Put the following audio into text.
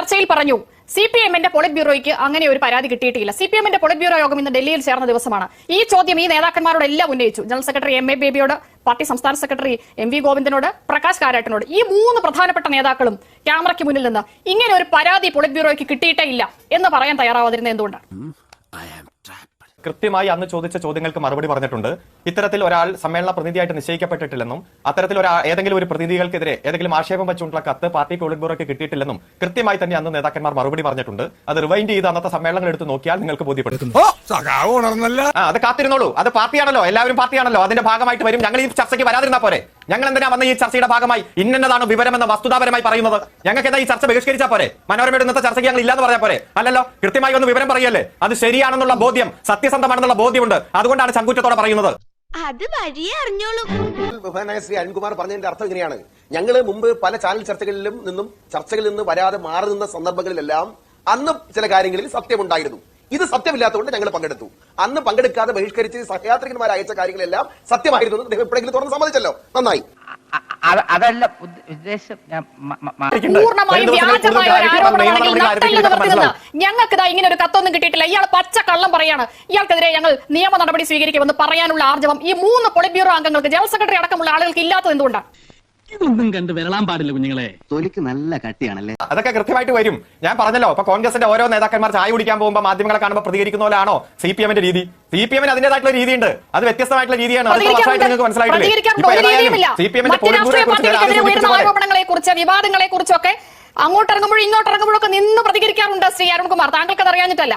ചർച്ചയിൽ പറഞ്ഞു CPM-ന്റെ പൊളിറ്റ് ബ്യൂറോയ്ക്ക് അങ്ങനെ ഒരു പരാതി കിട്ടിയിട്ടില്ല. CPM-ന്റെ പൊളിറ്റ് ബ്യൂറോ യോഗം ഇന്ന് ഡൽഹിയിൽ ചേർന്ന ദിവസമാണ്. ഈ ചോദ്യം ഈ നേതാക്കന്മാരോട് എല്ലാം ഉന്നയിച്ചു. ജനറൽ സെക്രട്ടറി MA ബേബിയോട്, പാർട്ടി സംസ്ഥാന സെക്രട്ടറി MV ഗോവിന്ദനോട്, പ്രകാശ് കാരാട്ടിനോട്. ഈ മൂന്ന് പ്രധാനപ്പെട്ട നേതാക്കളും ക്യാമറയ്ക്ക് മുന്നിൽ നിന്ന് ഇങ്ങനെ ഒരു പരാതി പൊളിറ്റ് ബ്യൂറോയ്ക്ക് കിട്ടിയിട്ടേ ഇല്ല എന്ന് പറയാൻ തയ്യാറാവാതിരുന്നത് എന്തുകൊണ്ടാണ്? കൃത്യമായി അന്ന് ചോദിച്ച ചോദ്യങ്ങൾക്ക് മറുപടി പറഞ്ഞിട്ടുണ്ട്. ഇത്തരത്തിൽ ഒരാൾ സമ്മേളന പ്രതിനിധിയായിട്ട് നിശ്ചയിക്കപ്പെട്ടിട്ടില്ലെന്നും അത്തരത്തിൽ ഏതെങ്കിലും ഒരു പ്രതിനിധികൾക്കെതിരെ ഏതെങ്കിലും ആക്ഷേപം വെച്ചുകൊണ്ടുള്ള കത്ത് പാർട്ടി പൊളിറ്റ് ബ്യൂറോയ്ക്ക് കിട്ടിയിട്ടില്ലെന്നും കൃത്യമായി തന്നെ അന്ന് നേതാക്കന്മാർ മറുപടി പറഞ്ഞിട്ടുണ്ട്. അത് റിവൈൻഡ് ചെയ്ത് അന്നത്തെ സമ്മേളനങ്ങൾ എടുത്ത് നോക്കിയാൽ നിങ്ങൾക്ക് ബോധ്യപ്പെടും. അത് കാത്തിരുന്നോളൂ. അത് പാർട്ടിയാണല്ലോ, എല്ലാവരും പാർട്ടിയാണല്ലോ, അതിന്റെ ഭാഗമായിട്ട് വരും. ഞങ്ങൾ ഈ ചർച്ചയ്ക്ക് വരാതിരുന്നാ പോരെ? ഞങ്ങൾ എന്തിനാ വന്ന ഈ ചർച്ചയുടെ ഭാഗമായി ഇന്നതാണ് വിവരമെന്ന വസ്തുതാപരമായി പറയുന്നത്? ഞങ്ങൾക്ക് എന്താ ഈ ചർച്ച ബഹിഷ്കരിച്ചാൽ പോരെ? മനോരമയുടെ ഇന്നത്തെ ചർച്ചയ്ക്ക് ഞങ്ങൾ ഇല്ലാന്ന് പറഞ്ഞാൽ പോരെ? അല്ലല്ലോ, കൃത്യമായി ഒന്ന് വിവരം പറയല്ലേ. അത് ശരിയാണെന്നുള്ള ബോധ്യം, സത്യസന്ധമാണെന്നുള്ള ബോധ്യമുണ്ട്. അതുകൊണ്ടാണ് ചങ്കൂറ്റത്തോടെ പറയുന്നത്. അത് വഴിയേ അറിഞ്ഞോളൂ. ശ്രീ അരുൺകുമാർ പറഞ്ഞതിന്റെ അർത്ഥം ഇങ്ങനെയാണ്: ഞങ്ങള് മുമ്പ് പല ചാനൽ ചർച്ചകളിൽ നിന്ന് വരാതെ മാറി നിന്ന സന്ദർഭങ്ങളിലെല്ലാം അന്ന് ചില കാര്യങ്ങളിൽ സത്യമുണ്ടായിരുന്നു. ഇത് സത്യമില്ലാത്തതുകൊണ്ട് ഞങ്ങൾ പങ്കെടുത്തു. അന്ന് പങ്കെടുക്കാതെ ബഹിഷ്കരിച്ച് സഹയാത്രികന്മാർ അയച്ച കാര്യങ്ങളെല്ലാം സത്യമായിരുന്നു. അദ്ദേഹം എപ്പോഴെങ്കിലും തുറന്ന് സമ്മതിച്ചല്ലോ, നന്നായി. അതല്ല ഉദ്ദേശം. പൂർണ്ണമായും വ്യാജമായ ഒരു ആരോപണമാണെങ്കിൽ ഞങ്ങൾക്ക് ഇങ്ങനെ ഒരു കത്തൊന്നും കിട്ടിയിട്ടില്ല. ഇയാൾ പച്ച കള്ളം പറയാണ്. ഇയാൾക്കെതിരെ ഞങ്ങൾ നിയമ നടപടി സ്വീകരിക്കുമെന്ന് പറയാനുള്ള ആർജവം ഈ മൂന്ന് പൊളിറ്റ് ബ്യൂറോ അംഗങ്ങൾക്ക്, ജനറൽ സെക്രട്ടറി അടക്കമുള്ള ആളുകൾക്ക് ഇല്ലാത്തത് എന്തുകൊണ്ടാണ്? ഇതൊന്നും കണ്ട് വിരളാൻ പാടില്ല കുഞ്ഞുങ്ങളെ. തൊലിക്ക് നല്ല കട്ടിയാണല്ലേ. അതൊക്കെ കൃത്യമായിട്ട് വരും. ഞാൻ പറഞ്ഞല്ലോ, ഇപ്പൊ കോൺഗ്രസിന്റെ ഓരോ നേതാക്കന്മാർ ചായ കുടിക്കാൻ പോകുമ്പോൾ മാധ്യമങ്ങളെ കാണുമ്പോൾ പ്രതികരിക്കുന്ന പോലെയാണോ CPM-ന്റെ രീതി? CPM-ന് അതിന്റേതായിട്ടുള്ള രീതിയുണ്ട്. അത് വ്യത്യസ്തമായിട്ടുള്ള രീതിയാണ്. നിങ്ങൾക്ക് മനസ്സിലായിട്ടില്ലേ? ആരോപണങ്ങളെ കുറിച്ച്, വിവാദങ്ങളെ കുറിച്ചൊക്കെ അങ്ങോട്ടിറങ്ങുമ്പോഴും ഇങ്ങോട്ടിറങ്ങുമ്പോഴും ഒക്കെ നിന്ന് പ്രതികരിക്കാറുണ്ട് ശ്രീ അരുൺകുമാർ. താങ്കൾക്ക് അത് അറിയാഞ്ഞിട്ടല്ല.